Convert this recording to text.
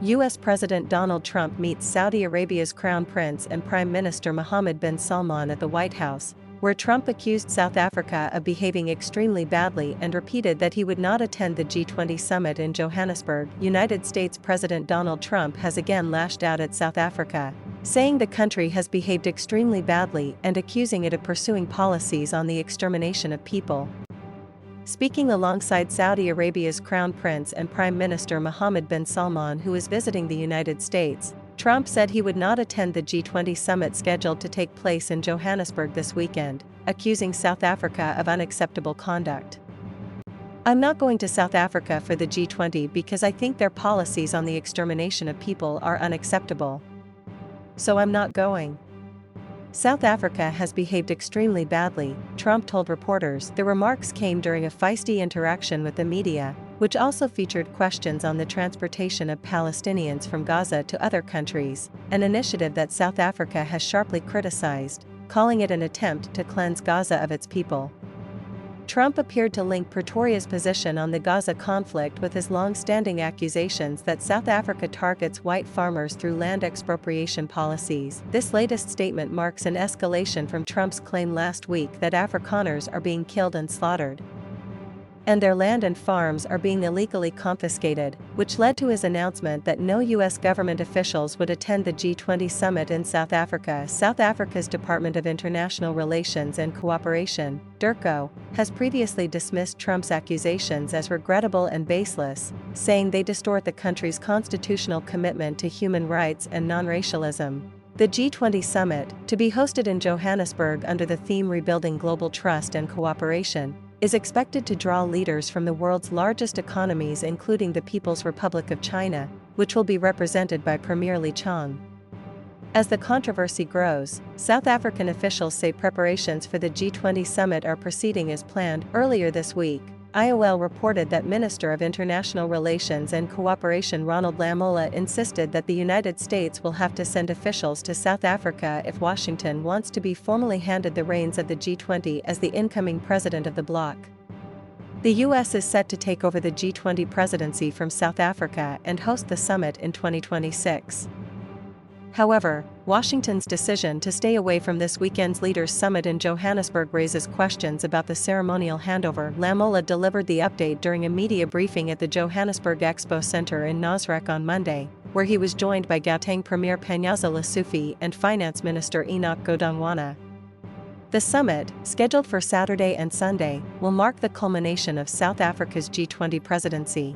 U.S. President Donald Trump meets Saudi Arabia's Crown Prince and Prime Minister Mohammed bin Salman at the White House, where Trump accused South Africa of behaving extremely badly and repeated that he would not attend the G20 summit in Johannesburg. United States President Donald Trump has again lashed out at South Africa, saying the country has behaved extremely badly and accusing it of pursuing policies on the extermination of people. Speaking alongside Saudi Arabia's Crown Prince and Prime Minister Mohammed bin Salman, who is visiting the United States, Trump said he would not attend the G20 summit scheduled to take place in Johannesburg this weekend, accusing South Africa of unacceptable conduct. "I'm not going to South Africa for the G20 because I think their policies on the extermination of people are unacceptable. So I'm not going." South Africa has behaved extremely badly, Trump told reporters. The remarks came during a feisty interaction with the media, which also featured questions on the transportation of Palestinians from Gaza to other countries, an initiative that South Africa has sharply criticized, calling it an attempt to cleanse Gaza of its people. Trump appeared to link Pretoria's position on the Gaza conflict with his long-standing accusations that South Africa targets white farmers through land expropriation policies. This latest statement marks an escalation from Trump's claim last week that Afrikaners are being killed and slaughtered, and their land and farms are being illegally confiscated, which led to his announcement that no U.S. government officials would attend the G20 summit in South Africa. South Africa's Department of International Relations and Cooperation, DIRCO, has previously dismissed Trump's accusations as regrettable and baseless, saying they distort the country's constitutional commitment to human rights and non-racialism. The G20 summit, to be hosted in Johannesburg under the theme Rebuilding Global Trust and Cooperation, is expected to draw leaders from the world's largest economies, including the People's Republic of China, which will be represented by Premier Li Qiang. As the controversy grows, South African officials say preparations for the G20 summit are proceeding as planned. Earlier this week, IOL reported that Minister of International Relations and Cooperation Ronald Lamola insisted that the United States will have to send officials to South Africa if Washington wants to be formally handed the reins of the G20 as the incoming president of the bloc. The U.S. is set to take over the G20 presidency from South Africa and host the summit in 2026. However, Washington's decision to stay away from this weekend's Leaders' Summit in Johannesburg raises questions about the ceremonial handover. Lamola delivered the update during a media briefing at the Johannesburg Expo Center in Nasrec on Monday, where he was joined by Gauteng Premier Panyaza Lesufi and Finance Minister Enoch Godongwana. The summit, scheduled for Saturday and Sunday, will mark the culmination of South Africa's G20 presidency.